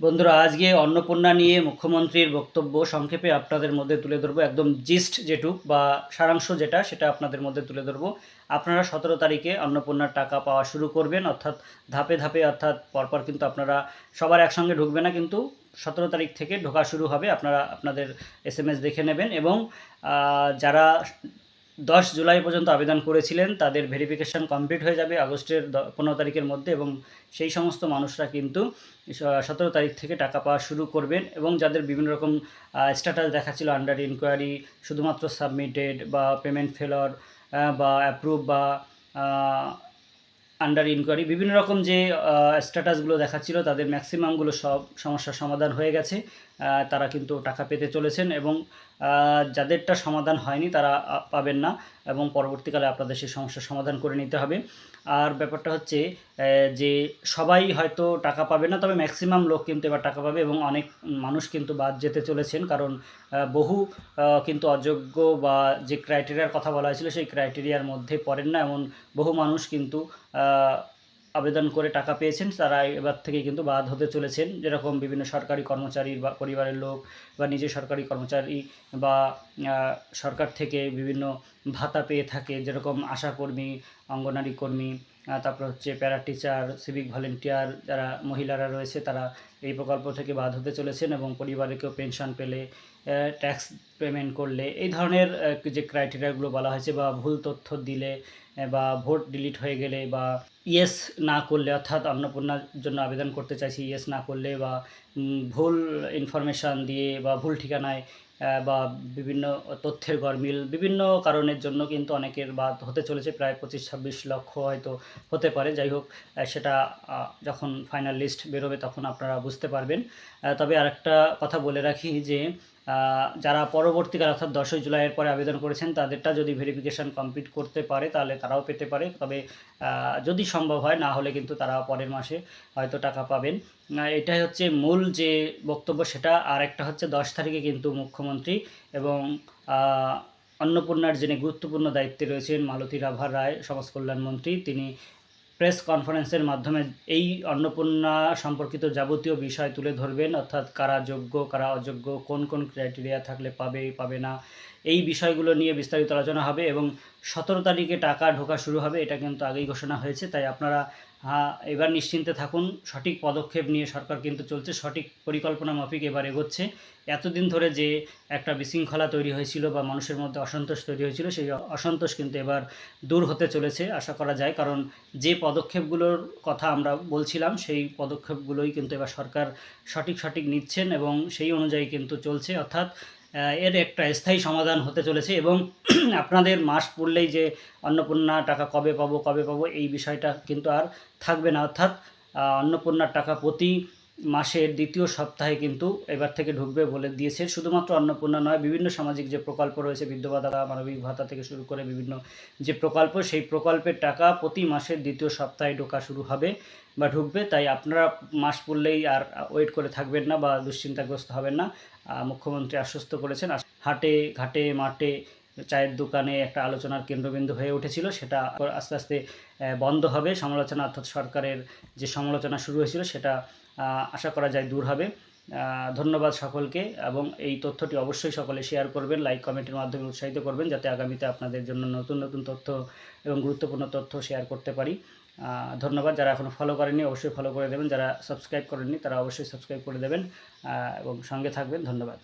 বন্ধুরা, আজকে অন্নপূর্ণা নিয়ে মুখ্যমন্ত্রীর বক্তব্য সংক্ষেপে আপনাদের মধ্যে তুলে ধরবো। একদম জিস্ট যেটুক বা সারাংশ যেটা, সেটা আপনাদের মধ্যে তুলে ধরবো। আপনারা 17 তারিখে অন্নপূর্ণার টাকা পাওয়া শুরু করবেন, অর্থাৎ ধাপে ধাপে, অর্থাৎ পরপর কিন্তু আপনারা সবার একসঙ্গে ঢুকবে না, কিন্তু 17 তারিখ থেকে ঢোকা শুরু হবে। আপনারা আপনাদের SMS দেখে নেবেন এবং যারা 10 জুলাই পর্যন্ত আবেদন করেছিলেন তাদের ভেরিফিকেশান কমপ্লিট হয়ে যাবে আগস্টের 15 তারিখের মধ্যে, এবং সেই সমস্ত মানুষরা কিন্তু 17 তারিখ থেকে টাকা পাওয়া শুরু করবেন। এবং যাদের বিভিন্ন রকম স্ট্যাটাস দেখাচ্ছিল, আন্ডার ইনকোয়ারি, শুধুমাত্র সাবমিটেড বা পেমেন্ট ফেলর বা অ্যাপ্রুভ বা আন্ডার ইনকোয়ারি, বিভিন্ন রকম যে স্ট্যাটাসগুলো দেখাচ্ছিল, তাদের ম্যাক্সিমামগুলো সব সমস্যার সমাধান হয়ে গেছে। তারা কিন্তু টাকা পেতে চলেছেন, এবং যাদেরটা সমাধান হয়নি তারা পাবেন না, এবং পরবর্তীকালে আপনাদের সেই সমস্যার সমাধান করে নিতে হবে। আর ব্যাপারটা হচ্ছে যে সবাই হয়তো টাকা পাবে না, তবে ম্যাক্সিমাম লোক কিন্তু এবার টাকা পাবে, এবং অনেক মানুষ কিন্তু বাদ যেতে চলেছেন, কারণ বহু কিন্তু অযোগ্য বা যে ক্রাইটেরিয়ার কথা বলা হয়েছিল সেই ক্রাইটেরিয়ার মধ্যে পড়েন না, এমন বহু মানুষ কিন্তু আবেদন করে টাকা পেয়েছেন, তারা এবার থেকে কিন্তু বাদ হতে চলেছেন। যেরকম বিভিন্ন সরকারি কর্মচারী বা পরিবারের লোক বা নিজে সরকারি কর্মচারী বা সরকার থেকে বিভিন্ন ভাতা পেয়ে থাকে, যেরকম আশাকর্মী, অঙ্গনারী কর্মী, তারপর হচ্ছে প্যারা টিচার, সিভিক ভলেন্টিয়ার, যারা মহিলারা রয়েছে তারা এই প্রকল্প থেকে বাদ হতে চলেছেন, এবং পরিবারেকেও পেনশন পেলে, ট্যাক্স পেমেন্ট করলে, এই ধরনের যে ক্রাইটেরিয়াগুলো বলা হয়েছে, বা ভুল তথ্য দিলে, বা ভোট ডিলিট হয়ে গেলে, বা ইয়েস না করলে, অর্থাৎ অন্নপূর্ণার জন্য আবেদন করতে চাইছি ইয়েস না করলে, বা ভুল ইনফরমেশান দিয়ে বা ভুল ঠিকানায় বা বিভিন্ন তথ্যের গরমিল, বিভিন্ন কারণের জন্য কিন্তু অনেকের বাদ হতে চলেছে। প্রায় 25-26 লক্ষ হয়তো হতে পারে। যাই হোক, সেটা যখন ফাইনাল লিস্ট বেরোবে তখন আপনারা বুঝতে পারবেন। তবে আরেকটা কথা বলে রাখি যে যারা পরবর্তীকালে অর্থাৎ 10ই জুলাইয়ের পরে আবেদন করেছেন, তাদেরটা যদি ভেরিফিকেশান কমপ্লিট করতে পারে তাহলে তারাও পেতে পারে। তবে যদি সম্ভব হয়, না হলে কিন্তু তারা পরের মাসে হয়তো টাকা পাবেন। এটাই হচ্ছে মূল যে বক্তব্য সেটা। আর একটা হচ্ছে 10 তারিখে কিন্তু মুখ্যমন্ত্রী এবং অন্নপূর্ণার যিনি গুরুত্বপূর্ণ দায়িত্বে রয়েছেন, মালতী রাভা রায়, সমাজ কল্যাণমন্ত্রী, তিনি প্রেস কনফারেন্সের মাধ্যমে এই অন্নপূর্ণা সম্পর্কিত যাবতীয় বিষয় তুলে ধরবেন, অর্থাৎ কারা যোগ্য, কারা অযোগ্য, কোন কোন ক্রাইটেরিয়া থাকলে পাবে, পাবে না, এই বিষয়গুলো নিয়ে বিস্তারিত আলোচনা হবে। এবং 17 তারিখে টাকা ঢোকা শুরু হবে, এটা কিন্তু আগেই ঘোষণা হয়েছে। তাই আপনারা এবার নিশ্চিন্তে থাকুন। সঠিক পদক্ষেপ নিয়ে সরকার কিন্তু চলছে, সঠিক পরিকল্পনা মাফিক এবার এগোচ্ছে। এতদিন ধরে যে একটা বিশৃঙ্খলা তৈরি হয়েছিল বা মানুষের মধ্যে অসন্তোষ তৈরি হয়েছিল, সেই অসন্তোষ কিন্তু এবার দূর হতে চলেছে আশা করা যায়। কারণ যে পদক্ষেপগুলোর কথা আমরা বলছিলাম, সেই পদক্ষেপগুলোই কিন্তু এবার সরকার সঠিক নিচ্ছেন, এবং সেই অনুযায়ী কিন্তু চলছে। অর্থাৎ এর একটা স্থায়ী সমাধান হতে চলেছে। এবং আপনাদের মাস পড়লেই যে অন্নপূর্ণা টাকা কবে পাবো এই বিষয়টা কিন্তু আর থাকবে না। অর্থাৎ অন্নপূর্ণার টাকা প্রতি মাসের দ্বিতীয় সপ্তাহে কিন্তু এবার থেকে ঢুকবে বলে দিয়েছে। শুধুমাত্র অন্নপূর্ণা নয়, বিভিন্ন সামাজিক যে প্রকল্প রয়েছে, বৃদ্ধ ভাতা, মানবিক ভাতা থেকে শুরু করে বিভিন্ন যে প্রকল্প, সেই প্রকল্পের টাকা প্রতি মাসের দ্বিতীয় সপ্তাহে ঢোকা শুরু হবে বা ঢুকবে। তাই আপনারা মাস পড়লেই আর ওয়েট করে থাকবেন না বা দুশ্চিন্তাগ্রস্ত হবেন না। মুখ্যমন্ত্রী আশ্বস্ত করেছেন। হাটে ঘাটে মাঠে চায়ের দোকানে একটা আলোচনার কেন্দ্রবিন্দু হয়ে উঠেছিল, সেটা আস্তে আস্তে বন্ধ হবে। সমালোচনা, অর্থাৎ সরকারের যে সমালোচনা শুরু হয়েছিল, সেটা আশা করা যায় দূর হবে। ধন্যবাদ সকলকে, এবং এই তথ্যটি অবশ্যই সকলে শেয়ার করবেন, লাইক কমেন্টের মাধ্যমে উৎসাহিত করবেন, যাতে আগামীতে আপনাদের জন্য নতুন নতুন তথ্য এবং গুরুত্বপূর্ণ তথ্য শেয়ার করতে পারি। ধন্যবাদ। যারা এখনও ফলো করেননি অবশ্যই ফলো করে দেবেন, যারা সাবস্ক্রাইব করেননি তারা অবশ্যই সাবস্ক্রাইব করে দেবেন, এবং সঙ্গে থাকবেন। ধন্যবাদ।